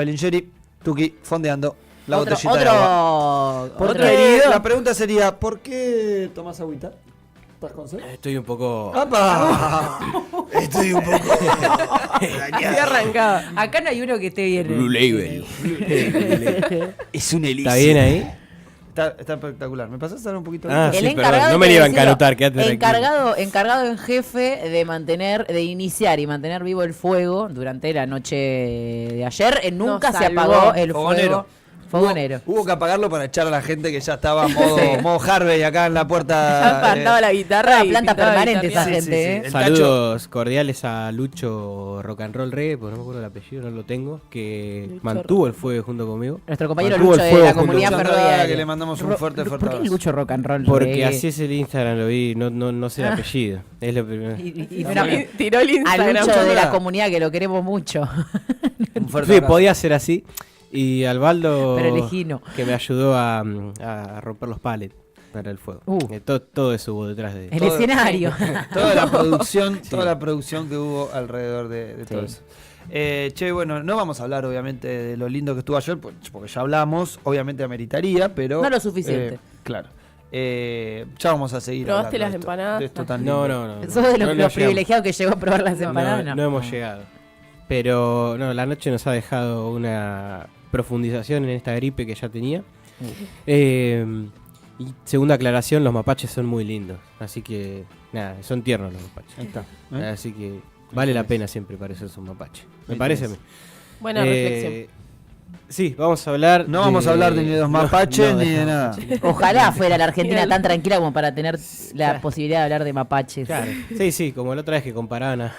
Belingeri, Tuki, fondeando la Otro- botellita de agua. otro- ¿Por otro qué? herido. La pregunta sería, ¿por qué tomás agüita? ¿Estás con sed? Estoy un poco... ¡Apa! Estoy un poco Así arrancaba. Acá no hay uno que esté bien. Blue Label. Es un elixir. ¿Está bien ahí? Está espectacular. ¿Me pasás a dar un poquito? Ah, El sí, encargado, perdón, no me hay que iba a decirlo, encanutar, quédate tranquilo. encargado en jefe de iniciar y mantener vivo el fuego durante la noche de ayer. Nunca Nos se salvó. apagó el Fogonero. fuego. Fogonero. Hubo que apagarlo para echar a la gente que ya estaba modo Harvey acá en la puerta. Ya plantaba la guitarra Una y planta pintaba permanente esa guitarrear. Sí, gente, sí, ¿eh? sí. El Saludos cordiales a Lucho Rock and Roll Reggae, porque no me acuerdo el apellido, no lo tengo, que Lucho mantuvo el fuego junto conmigo. Nuestro compañero Mantuvo Lucho el de fuego la junto comunidad con- ferroviaria. Que le mandamos un fuerte ¿Por qué abrazo. Lucho rock and roll? Porque así es el Instagram, lo vi, no sé el apellido. Es lo primero. Y Tiró el a Instagram. Lucho de la Hola. comunidad que lo queremos mucho. Un fuerte Sí, abrazo. podía ser así. Y al Baldo, Pero elegí no. que me ayudó a romper los palets para el fuego. Todo eso hubo detrás de El escenario. Toda la producción que hubo alrededor de todo eso. Che, bueno, no vamos a hablar obviamente de lo lindo que estuvo ayer, porque ya hablamos, obviamente ameritaría, pero... No lo suficiente. Claro. Ya vamos a seguir ¿Probaste hablando las de esto, empanadas? de esto tan No, lindo. no. Sos de los, No los llegamos. privilegiados que llegó a probar las empanadas. No hemos llegado. Pero no, la noche nos ha dejado una profundización en esta gripe que ya tenía. Y segunda aclaración, los mapaches son muy lindos. Así que, nada, son tiernos los mapaches. Ahí está. Así que vale la pena siempre parecerse un mapache. Me Ahí parece a tenés. mí. Buena reflexión. Sí, vamos a hablar. No vamos a hablar de ni de los mapaches ni de nada. Ojalá fuera la Argentina Bien. tan tranquila como para tener la posibilidad de hablar de mapaches. Claro. Sí, como la otra vez que comparaban a.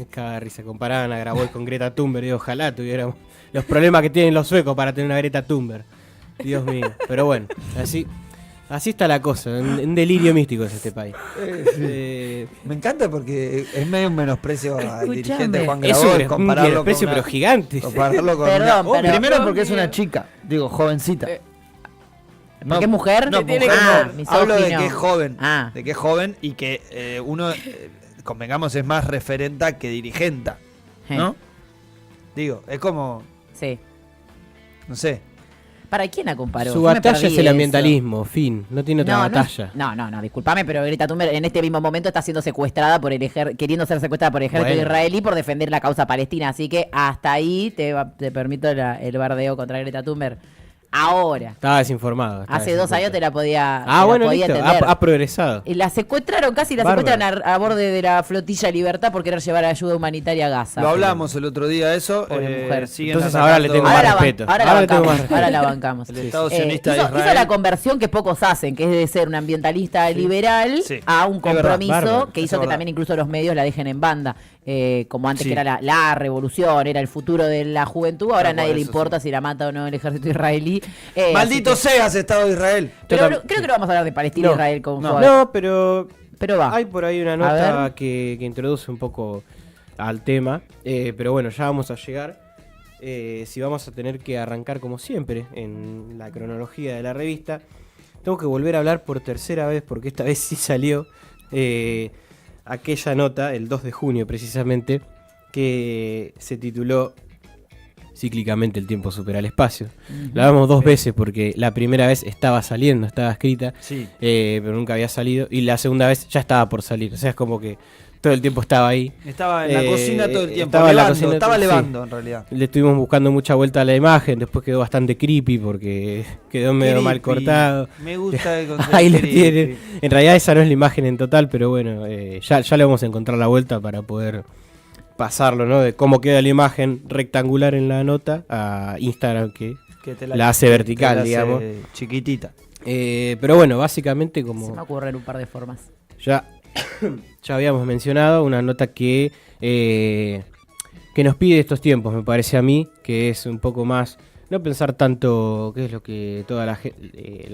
Cada risa, comparaban a Grabois con Greta Thunberg. Y ojalá tuviéramos los problemas que tienen los suecos para tener una Greta Thunberg. Dios mío. Pero bueno, así está la cosa. Un delirio místico es este país. Me encanta porque es medio un menosprecio al Escuchame. dirigente Juan Es Grabois un compararlo con precio, una- pero gigante. compararlo con Perdón, una- pero- primero porque es una chica, digo, jovencita. ¿Porque es mujer? No, Que tiene mujer que- no. Hablo de misógino. que es joven. Ah. De que es joven y que uno, convengamos, es más referenta que dirigenta. ¿No? Digo, es como, Sí. no sé. ¿Para quién la comparó? Su Yo me batalla perdí es de el eso. ambientalismo, fin. No tiene otra batalla. No, discúlpame, pero Greta Thunberg en este mismo momento está siendo secuestrada por el queriendo ser secuestrada por el ejército Bueno. israelí por defender la causa palestina. Así que hasta ahí te permito el bardeo contra Greta Thunberg. Ahora, Estaba desinformado. hace 2 años te la podía, Ah, bueno, podía listo. entender. Ha progresado. Y la secuestraron, casi la Bárbaro. secuestran a borde de la flotilla Libertad por querer llevar ayuda humanitaria a Gaza. Lo hablamos el otro día eso. Pobre mujer. Siguen Entonces ahora le atacando tengo Ahora más la, respeto. ahora la Ahora le tengo bancamos, más ahora la bancamos. El Estado sionista de hizo Israel. la conversión que pocos hacen, que es de ser un ambientalista liberal Sí. a un Es verdad, compromiso bárbaro, que eso hizo es que verdad. también incluso los medios la dejen en banda. Como antes Sí. que era la revolución, era el futuro de la juventud, ahora a Tal cual, nadie le eso importa si la mata o no el ejército israelí. Maldito así que- seas, Estado de Israel. Pero Yo creo que no vamos a hablar de Palestina e No. Israel con No. Joder. No, pero Pero va. hay por ahí una A nota ver. que introduce un poco al tema. Pero bueno, ya vamos a llegar. Si vamos a tener que arrancar como siempre en la cronología de la revista, tengo que volver a hablar por tercera vez, porque esta vez sí salió aquella nota, el 2 de junio precisamente, que se tituló Cíclicamente el tiempo supera el espacio. La damos 2 veces porque la primera vez estaba saliendo, estaba escrita, Sí. pero nunca había salido, y la segunda vez ya estaba por salir. O sea, es como que todo el tiempo estaba ahí. Estaba en la cocina todo el tiempo. estaba en la Levando, cocina, estaba sí. levando en realidad. Le estuvimos buscando mucha vuelta a la imagen, después quedó bastante creepy porque quedó medio mal Creepy. cortado. Me gusta el concepto Ahí lo creepy. tienen. En realidad esa no es la imagen en total, pero bueno, ya le vamos a encontrar la vuelta para poder pasarlo, ¿no? De cómo queda la imagen rectangular en la nota a Instagram, que Que te la hace vertical, te la hace digamos. Chiquitita. Pero bueno, básicamente Se me como ocurren un par de formas. ya habíamos mencionado, una nota que nos pide estos tiempos, me parece a mí, que es un poco más, no pensar tanto qué es lo que toda la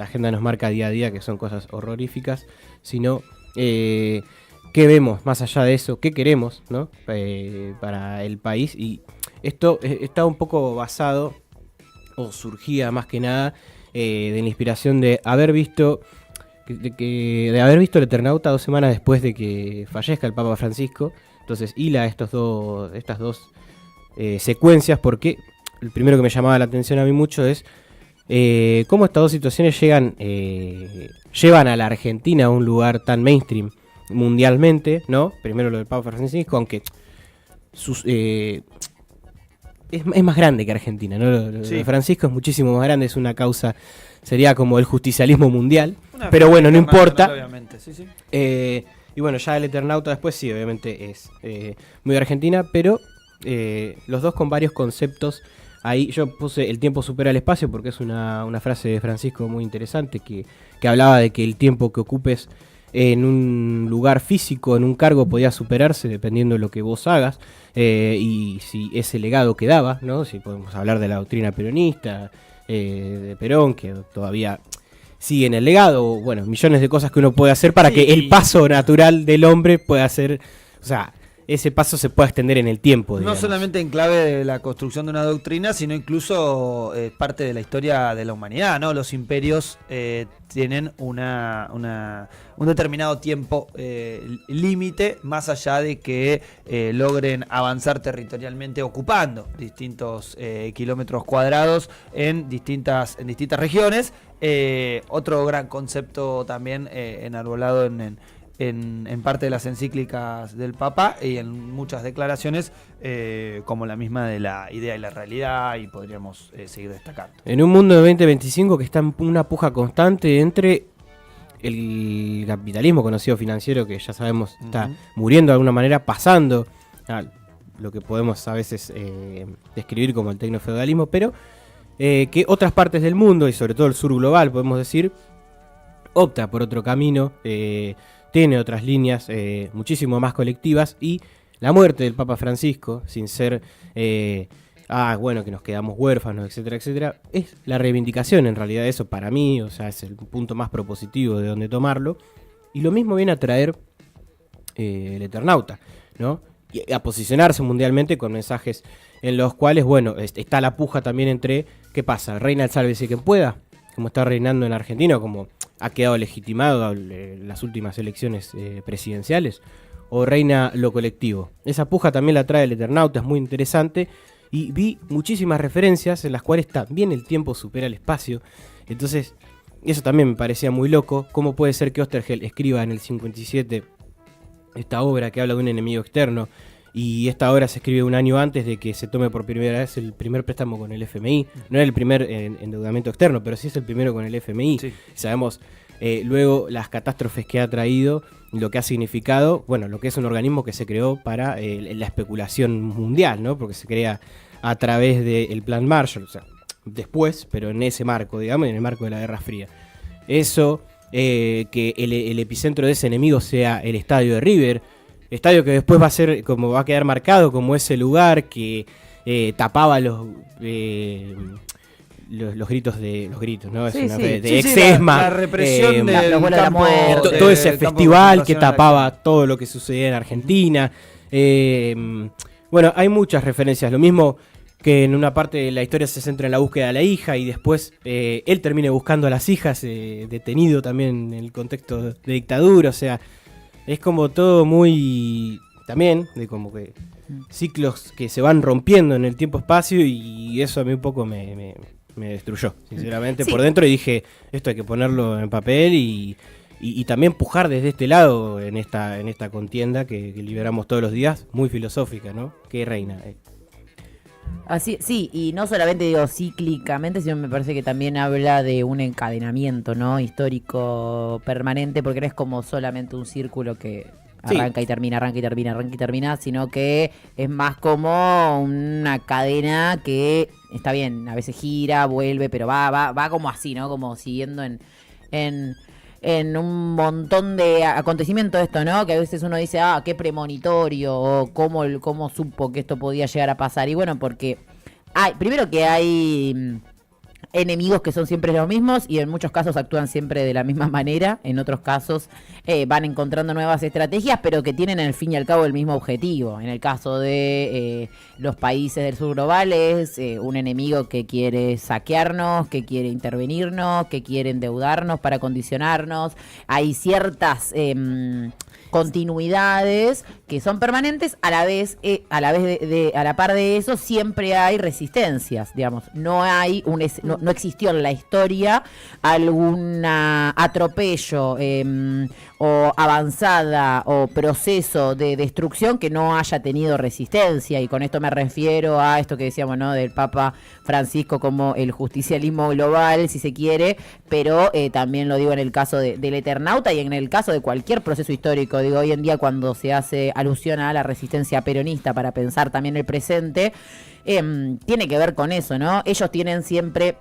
agenda nos marca día a día, que son cosas horroríficas, sino qué vemos más allá de eso, qué queremos, ¿no? Para el país. Y esto está un poco basado, o surgía más que nada, de la inspiración de haber visto de haber visto El Eternauta 2 semanas después de que fallezca el Papa Francisco. Entonces hila estas dos secuencias, porque el primero que me llamaba la atención a mí mucho es cómo estas dos situaciones llevan a la Argentina a un lugar tan mainstream mundialmente, ¿no? Primero lo del Papa Francisco, aunque es más grande que Argentina, ¿no? Lo de Francisco es muchísimo más grande, es una causa, sería como el justicialismo mundial, pero bueno, no importa. Obviamente, sí. Y bueno, ya el Eternauta después sí, obviamente es muy Argentina, pero los dos con varios conceptos. Ahí yo puse el tiempo supera el espacio porque es una frase de Francisco muy interesante que hablaba de que el tiempo que ocupes en un lugar físico, en un cargo, podía superarse dependiendo de lo que vos hagas y si ese legado quedaba, ¿no? Si podemos hablar de la doctrina peronista, de Perón, que todavía sigue en el legado, bueno, millones de cosas que uno puede hacer para que el paso natural del hombre pueda ser, o sea, ese paso se pueda extender en el tiempo. No solamente en clave de la construcción de una doctrina, sino incluso parte de la historia de la humanidad, ¿no? Los imperios tienen un determinado tiempo límite, más allá de que logren avanzar territorialmente ocupando distintos kilómetros cuadrados en distintas regiones. Otro gran concepto también enarbolado en parte de las encíclicas del Papa y en muchas declaraciones, como la misma de la idea y la realidad, y podríamos seguir destacando. En un mundo de 2025 que está en una puja constante entre el capitalismo conocido financiero, que ya sabemos está muriendo de alguna manera, pasando a lo que podemos a veces describir como el tecnofeudalismo, pero que otras partes del mundo, y sobre todo el sur global, podemos decir, opta por otro camino, tiene otras líneas muchísimo más colectivas, y la muerte del Papa Francisco, sin ser bueno, que nos quedamos huérfanos, etcétera, etcétera, es la reivindicación en realidad. Eso para mí, o sea, es el punto más propositivo de donde tomarlo, y lo mismo viene a traer el Eternauta, ¿no? Y a posicionarse mundialmente con mensajes en los cuales, bueno, está la puja también entre, ¿qué pasa? ¿Reina el sálvese quien pueda? Como está reinando en Argentina, como ha quedado legitimado las últimas elecciones presidenciales, o reina lo colectivo. Esa puja también la trae el Eternauta, es muy interesante, y vi muchísimas referencias en las cuales también el tiempo supera el espacio. Entonces, eso también me parecía muy loco. ¿Cómo puede ser que Oesterheld escriba en el 57 esta obra que habla de un enemigo externo, y esta obra se escribe un año antes de que se tome por primera vez el primer préstamo con el FMI? No es el primer endeudamiento externo, pero sí es el primero con el FMI. Sí. Sabemos luego las catástrofes que ha traído, lo que ha significado, bueno, lo que es un organismo que se creó para la especulación mundial, ¿no? Porque se crea a través del Plan Marshall, o sea, después, pero en ese marco, digamos, en el marco de la Guerra Fría. Eso, que el epicentro de ese enemigo sea el estadio de River, estadio que después va a quedar marcado como ese lugar que tapaba los gritos, ¿no? Es de ex-ESMA, la represión todo ese festival que tapaba todo lo que sucedía en Argentina. Bueno, hay muchas referencias, lo mismo que en una parte de la historia se centra en la búsqueda de la hija, y después él termina buscando a las hijas, detenido también en el contexto de dictadura. O sea, es como todo muy, también, de como que ciclos que se van rompiendo en el tiempo-espacio, y eso a mí un poco me destruyó, sinceramente, por dentro, y dije, esto hay que ponerlo en papel y también pujar desde este lado en esta contienda que liberamos todos los días, muy filosófica, ¿no? Que reina. Así, sí, y no solamente digo cíclicamente, sino me parece que también habla de un encadenamiento, ¿no? Histórico permanente, porque no es como solamente un círculo que arranca y termina, arranca y termina, arranca y termina, sino que es más como una cadena que está bien, a veces gira, vuelve, pero va como así, ¿no? Como siguiendo en un montón de acontecimientos esto, ¿no? Que a veces uno dice, qué premonitorio, o cómo supo que esto podía llegar a pasar. Y bueno, porque primero que hay enemigos que son siempre los mismos, y en muchos casos actúan siempre de la misma manera, en otros casos van encontrando nuevas estrategias, pero que tienen al fin y al cabo el mismo objetivo. En el caso de los países del sur global es un enemigo que quiere saquearnos, que quiere intervenirnos, que quiere endeudarnos para condicionarnos. Hay ciertas continuidades que son permanentes, a la vez a la par de eso siempre hay resistencias, digamos. No hay no existió en la historia algún atropello o avanzada o proceso de destrucción que no haya tenido resistencia, y con esto me refiero a esto que decíamos, ¿no?, del Papa Francisco como el justicialismo global, si se quiere, pero también lo digo en el caso del Eternauta y en el caso de cualquier proceso histórico. Digo, hoy en día cuando se hace alusión a la resistencia peronista para pensar también el presente, tiene que ver con eso, ¿no? Ellos tienen siempre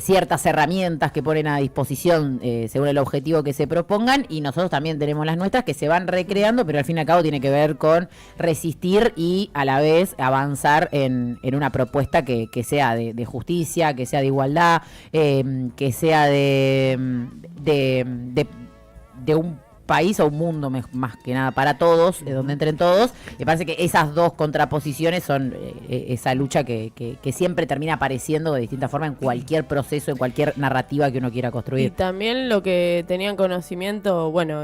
ciertas herramientas que ponen a disposición según el objetivo que se propongan, y nosotros también tenemos las nuestras que se van recreando, pero al fin y al cabo tiene que ver con resistir y a la vez avanzar en una propuesta que sea de justicia, que sea de igualdad, que sea de un país o un mundo más que nada para todos, donde entren todos. Me parece que esas dos contraposiciones son esa lucha que siempre termina apareciendo de distinta forma en cualquier proceso, en cualquier narrativa que uno quiera construir. Y también lo que tenían conocimiento, bueno,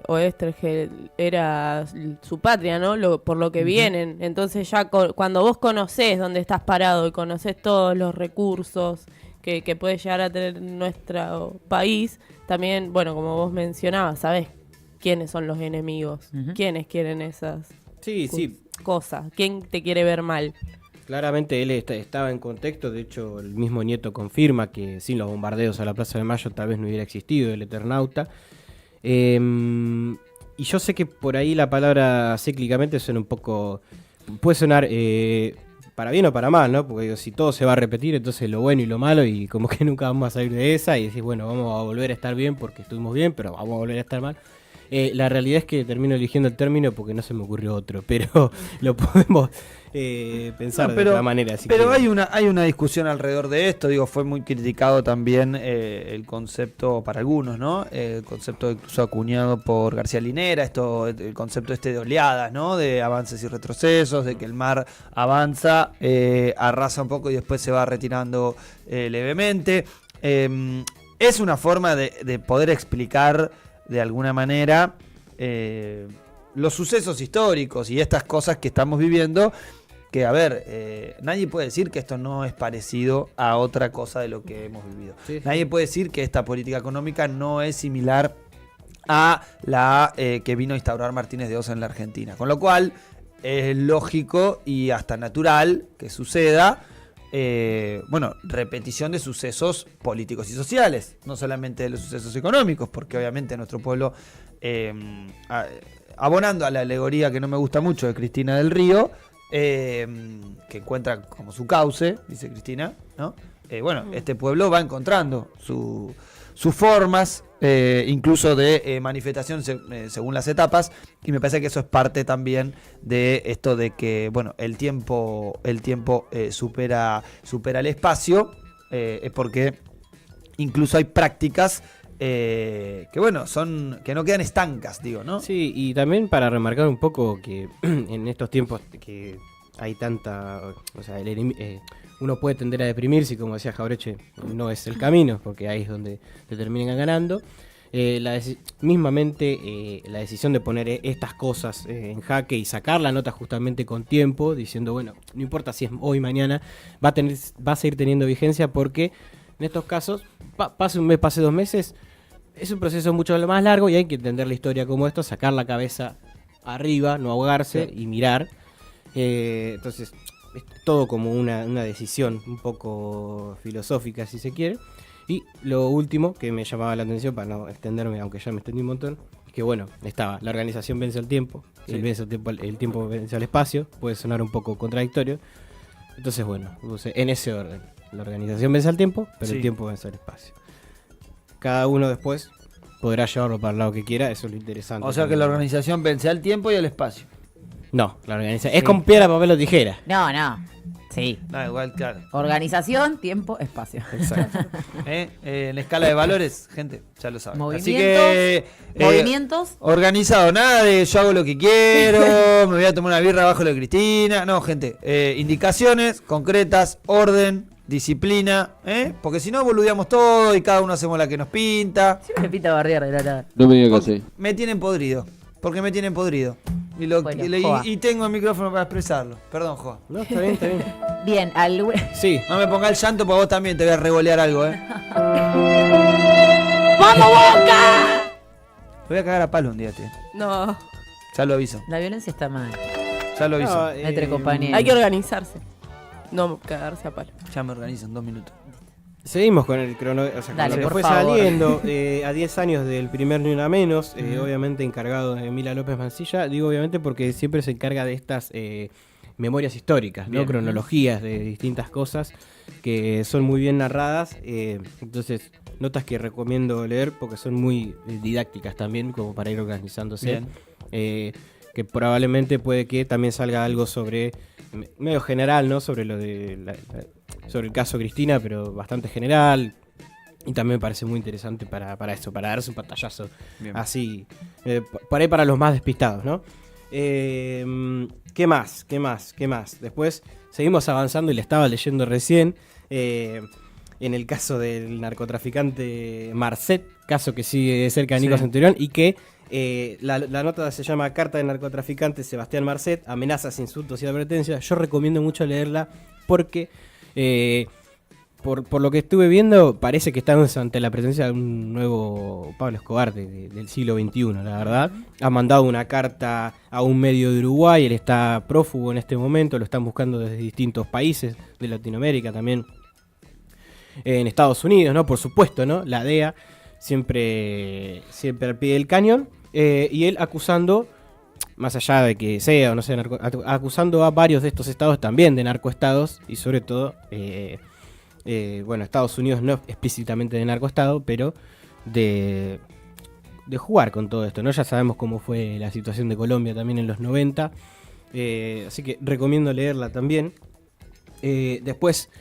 Oestergel era su patria, ¿no? Por lo que vienen. Entonces ya cuando vos conocés dónde estás parado y conocés todos los recursos que puede llegar a tener nuestro país, también, bueno, como vos mencionabas, sabés quiénes son los enemigos, quiénes quieren esas cosas, quién te quiere ver mal. Claramente él estaba en contexto, de hecho el mismo Nieto confirma que sin los bombardeos a la Plaza de Mayo tal vez no hubiera existido el Eternauta. Y yo sé que por ahí la palabra cíclicamente suena un poco, puede sonar para bien o para mal, ¿no? Porque digo, si todo se va a repetir, entonces lo bueno y lo malo, y como que nunca vamos a salir de esa, y decís, bueno, vamos a volver a estar bien porque estuvimos bien, pero vamos a volver a estar mal. La realidad es que termino eligiendo el término porque no se me ocurrió otro, pero lo podemos pensar de otra manera. Pero hay una discusión alrededor de esto. Digo, fue muy criticado también el concepto para algunos, ¿no? El concepto incluso acuñado por García Linera, el concepto de oleadas, ¿no? De avances y retrocesos, de que el mar avanza, arrasa un poco y después se va retirando levemente. Es una forma de poder explicar de alguna manera los sucesos históricos y estas cosas que estamos viviendo, que a ver, nadie puede decir que esto no es parecido a otra cosa de lo que hemos vivido. Sí. Nadie puede decir que esta política económica no es similar a la que vino a instaurar Martínez de Osa en la Argentina, con lo cual es lógico y hasta natural que suceda repetición de sucesos políticos y sociales, no solamente de los sucesos económicos, porque obviamente nuestro pueblo, abonando a la alegoría que no me gusta mucho de Cristina del Río, que encuentra como su cauce, dice Cristina, ¿no? Este pueblo va encontrando sus formas, incluso de manifestación según las etapas, y me parece que eso es parte también de esto de que, bueno, el tiempo supera el espacio, es porque incluso hay prácticas que no quedan estancas, digo, ¿no? Sí, y también para remarcar un poco que en estos tiempos que hay tanta, o sea, uno puede tender a deprimirse, y como decía Jaureche, no es el camino, porque ahí es donde te terminan ganando. Mismamente la decisión de poner estas cosas en jaque y sacar la nota justamente con tiempo, diciendo, bueno, no importa si es hoy, mañana, va a seguir teniendo vigencia, porque en estos casos, pase un mes, pase 2 meses, es un proceso mucho más largo y hay que entender la historia como esto, sacar la cabeza arriba, no ahogarse y mirar. Entonces, es todo como una decisión un poco filosófica, si se quiere. Y lo último que me llamaba la atención, para no extenderme, aunque ya me extendí un montón, es que bueno, estaba, la organización vence al tiempo, sí. El tiempo vence al espacio, puede sonar un poco contradictorio. Entonces bueno, en ese orden, la organización vence al tiempo, pero el tiempo vence al espacio. Cada uno después podrá llevarlo para el lado que quiera, eso es lo interesante. O sea que la organización vence al tiempo y al espacio. No, la organización es con piedra, papel o tijera. No. Sí. No, igual, claro. Organización, tiempo, espacio. Exacto. En escala de valores, gente, ya lo saben. Movimientos. Así que, movimientos. Organizado, nada de yo hago lo que quiero, me voy a tomar una birra abajo de Cristina. No, gente, indicaciones concretas, orden, disciplina, porque si no boludeamos todo y cada uno hacemos la que nos pinta. Sí, me pinta barriar de la nada. No me digas que sí. Me tienen podrido. Porque me tienen podrido. Bueno, Joa. Y tengo el micrófono para expresarlo. Perdón, Joa. No, está bien, está bien. Bien, Sí. No me ponga el llanto porque vos también te voy a regolear algo, ¡Vamos, Boca! Te voy a cagar a palo un día, tío. No, Ya lo aviso. La violencia está mal. Ya lo aviso. No, Entre compañeros. hay que organizarse. No cagarse a palo. Ya me organizo en 2 minutos. Seguimos con el cronograma, o sea, con Dale, lo que por fue favor. saliendo a 10 años del primer Ni Una Menos, obviamente encargado de Mila López Mancilla, digo obviamente porque siempre se encarga de estas memorias históricas, ¿no? Bien. Cronologías de distintas cosas que son muy bien narradas, entonces notas que recomiendo leer porque son muy didácticas también, como para ir organizándose, que probablemente puede que también salga algo sobre, medio general, ¿no? Sobre lo de sobre el caso Cristina, pero bastante general. Y también me parece muy interesante para eso, para darse un pantallazo Bien. así, por ahí para los más despistados, ¿no? ¿Qué más? Después seguimos avanzando y le estaba leyendo recién en el caso del narcotraficante Marcet, caso que sigue de cerca de Nico Sí. Centurión y que la nota se llama Carta del narcotraficante Sebastián Marcet, amenazas, insultos y advertencias. Yo recomiendo mucho leerla porque por lo que estuve viendo parece que estamos ante la presencia de un nuevo Pablo Escobar del siglo XXI, la verdad. Ha mandado una carta a un medio de Uruguay, él está prófugo en este momento, lo están buscando desde distintos países de Latinoamérica también. En Estados Unidos, ¿no? Por supuesto, ¿no? La DEA siempre al pie del cañón. Y él acusando, más allá de que sea o no sea acusando a varios de estos estados también de narcoestados. Y sobre todo, bueno, Estados Unidos no explícitamente de narcoestado, pero de jugar con todo esto, ¿no? Ya sabemos cómo fue la situación de Colombia también en los 90. Así que recomiendo leerla también. Después...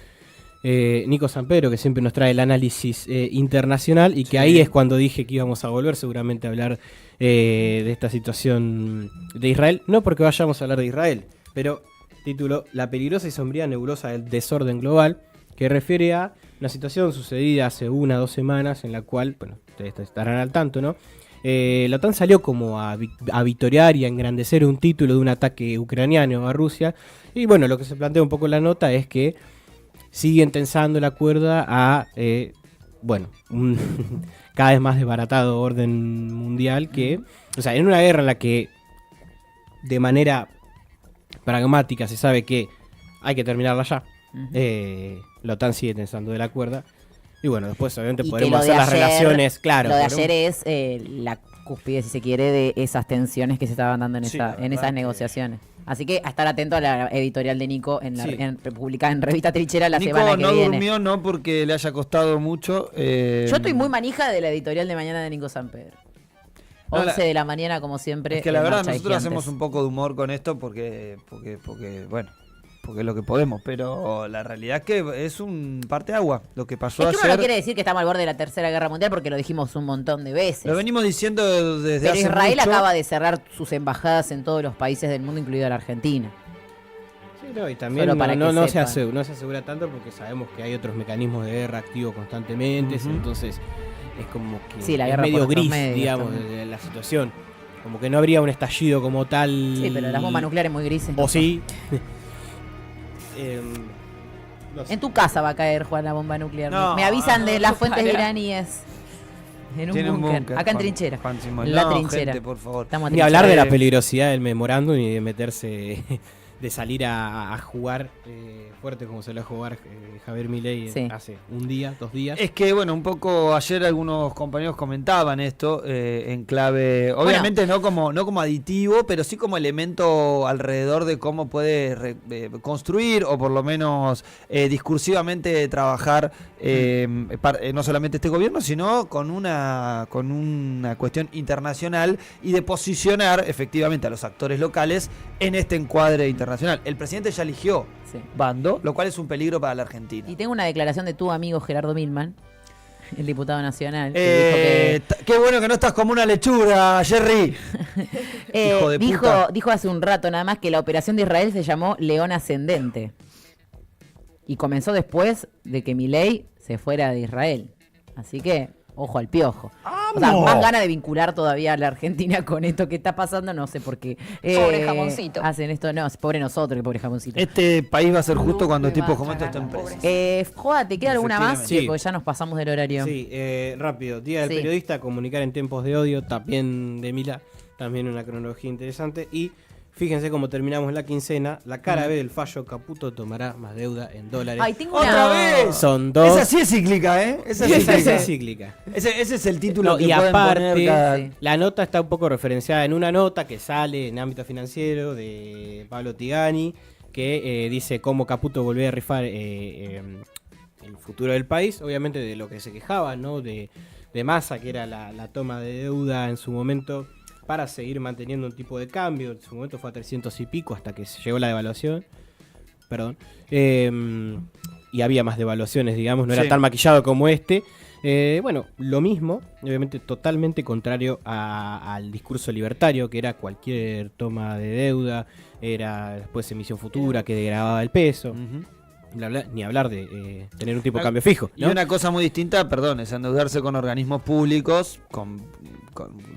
Nico Sampedro, que siempre nos trae el análisis internacional y que ahí es cuando dije que íbamos a volver seguramente a hablar de esta situación de Israel, no porque vayamos a hablar de Israel, pero título La peligrosa y sombría nebulosa del desorden global, que refiere a una situación sucedida hace 1 o 2 semanas en la cual, bueno, ustedes estarán al tanto, ¿no? La OTAN salió como a victoriar y a engrandecer un título de un ataque ucraniano a Rusia y bueno, lo que se plantea un poco en la nota es que siguen tensando la cuerda a, bueno, un cada vez más desbaratado orden mundial que, o sea, en una guerra en la que de manera pragmática se sabe que hay que terminarla ya, la OTAN sigue tensando de la cuerda y bueno, después obviamente Y podremos que lo de hacer las ayer- relaciones, claro. Lo de podremos- ayer es la cúspide, si se quiere, de esas tensiones que se estaban dando en, Sí, la en verdad esas que- negociaciones. Así que a estar atento a la editorial de Nico en, Sí. publicada en Revista Trinchera la Nico semana que no viene. durmió, no porque le haya costado mucho. Yo estoy muy manija de la editorial de mañana de Nico Sampedro. No, 11 de la mañana, como siempre. Es que la en verdad Marcha de nosotros Gigantes. hacemos un poco de humor con esto porque bueno, porque es lo que podemos, pero la realidad es que es un parteagua lo que pasó Es que uno ayer. no quiere decir que estamos al borde de la Tercera Guerra Mundial porque lo dijimos un montón de veces. Lo venimos diciendo desde Pero hace Israel mucho. acaba de cerrar sus embajadas en todos los países del mundo, incluida la Argentina. Sí, no, y también Solo para que no se sepan. no se asegura tanto porque sabemos que hay otros mecanismos de guerra activos constantemente, Ujú. entonces es como que Sí, la es guerra por medio otros gris, medios digamos, también. de la situación. Como que no habría un estallido como tal. Sí, pero las bombas nucleares muy grises. O no sí. No sé. En tu casa va a caer, Juan, la bomba nuclear. No, Me avisan de las fuentes pará. iraníes. En Tiene un búnker. Acá en Juan- trinchera. Juan Simón. En la No, trinchera. gente, por favor. Estamos Ni hablar de la Eh, peligrosidad del memorándum y de meterse, de salir a jugar fuerte como se lo va a jugar Javier Milei Sí. hace 1 día, 2 días. Es que, bueno, un poco ayer algunos compañeros comentaban esto en clave, obviamente no como aditivo, pero sí como elemento alrededor de cómo puede construir o por lo menos discursivamente trabajar no solamente este gobierno, sino con una cuestión internacional y de posicionar efectivamente a los actores locales en este encuadre internacional. El presidente ya eligió Sí. bando, lo cual es un peligro para la Argentina. Y tengo una declaración de tu amigo Gerardo Milman, el diputado nacional, que Qué bueno que no estás como una lechuga, Jerry. Hijo de puta. dijo hace un rato nada más que la operación de Israel se llamó León Ascendente. Y comenzó después de que Milei se fuera de Israel. Así que, ojo al piojo. O sea, más ganas de vincular todavía a la Argentina con esto que está pasando, no sé por qué. Pobre jamoncito. Hacen esto, no, pobre nosotros, que pobre jamoncito. Este país va a ser justo cuando tipos como estos estén presos. Joda, ¿te queda alguna más? Efectivamente. Sí. Porque ya nos pasamos del horario. Sí, rápido. Día del Sí. periodista, comunicar en tiempos de odio, también de Mila, también una cronología interesante. Y fíjense cómo terminamos la quincena. La cara B del fallo, Caputo tomará más deuda en dólares. Ay, tengo ¡Otra una... vez! Son dos. Esa sí es cíclica, ¿eh? Esa Y sí es esa cíclica. es cíclica. Ese es el título No, que y pueden aparte, poner cada... Sí. la nota está un poco referenciada en una nota que sale en ámbito financiero de Pablo Tigani, que dice cómo Caputo volvió a rifar el futuro del país, obviamente de lo que se quejaba, ¿no? De Massa, que era la toma de deuda en su momento para seguir manteniendo un tipo de cambio. En su momento fue a 300 y pico hasta que llegó la devaluación. Perdón. Y había más devaluaciones, digamos, no era Sí. tan maquillado como este. Bueno, lo mismo, obviamente totalmente contrario al discurso libertario, que era cualquier toma de deuda, era después emisión futura que degradaba el peso, Ujú. bla, bla, ni hablar de tener un tipo de cambio fijo, Y ¿no? una cosa muy distinta, perdón, es endeudarse con organismos públicos,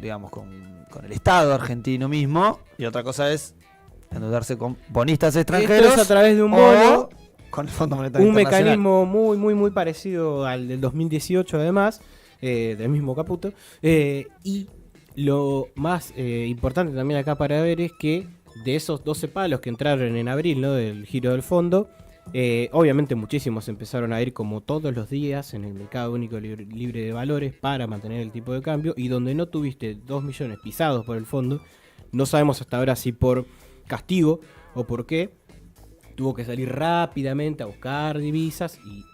digamos, con el Estado argentino mismo, y otra cosa es endeudarse con bonistas extranjeros. Esto es a través de un o bono, con el Fondo Monetario un Internacional. mecanismo muy parecido al del 2018 además, del mismo Caputo, y lo más importante también acá para ver es que de esos 12 palos que entraron en abril, ¿no? Del giro del fondo, obviamente muchísimos empezaron a ir como todos los días en el mercado único libre de valores para mantener el tipo de cambio, y donde no tuviste 2 millones pisados por el fondo, no sabemos hasta ahora si por castigo o por qué, tuvo que salir rápidamente a buscar divisas, y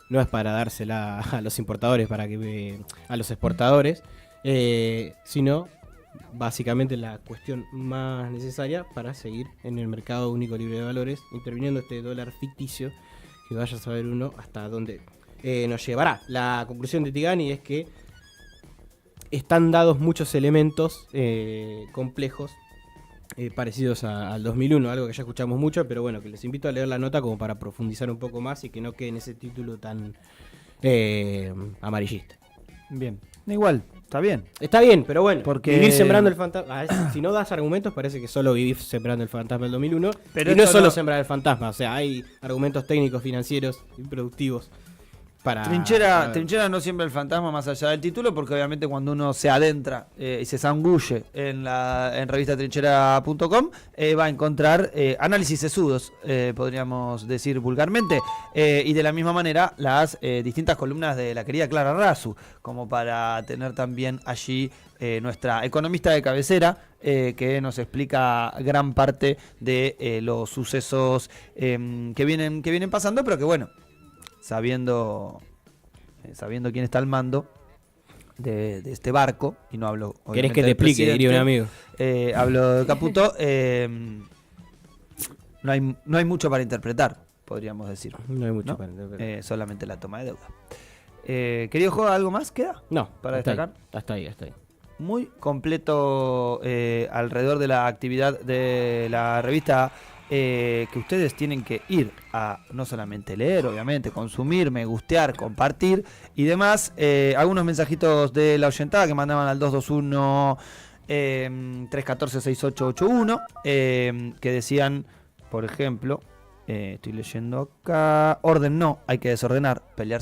no es para dársela a los importadores, para que a los exportadores, sino básicamente la cuestión más necesaria para seguir en el mercado único libre de valores, interviniendo este dólar ficticio, que vaya a saber uno hasta dónde nos llevará. La conclusión de Tigani es que están dados muchos elementos complejos parecidos al 2001, algo que ya escuchamos mucho, pero bueno, que les invito a leer la nota como para profundizar un poco más y que no quede en ese título tan amarillista. Bien, igual, está bien. Está bien, pero bueno, Porque- vivir sembrando el fantasma. Si no das argumentos, parece que solo vivir sembrando el fantasma del 2001. Pero y no es esto solo no- sembrar el fantasma, o sea, hay argumentos técnicos, financieros y productivos para. Trinchera no siembra el fantasma más allá del título, porque obviamente cuando uno se adentra y se zangulle en revistatrinchera.com va a encontrar análisis sesudos, podríamos decir vulgarmente, y de la misma manera las distintas columnas de la querida Clara Razu, como para tener también allí nuestra economista de cabecera, que nos explica gran parte de los sucesos que vienen pasando, pero que bueno, sabiendo quién está al mando de este barco, y no hablo ¿Querés obviamente que te del explique? Diría un presidente, amigo. hablo de Caputo, no hay mucho para interpretar, podríamos decir, No hay mucho ¿no? para entender. Solamente la toma de deuda. Querido Joda, ¿algo más queda? No, para hasta destacar. Ahí, hasta ahí. Muy completo alrededor de la actividad de la revista, que ustedes tienen que ir a no solamente leer, obviamente, consumir, me gustear, compartir y demás. Algunos mensajitos de la oyentada que mandaban al 221 314-6881, que decían, por ejemplo, estoy leyendo acá, orden no, hay que desordenar, pelearse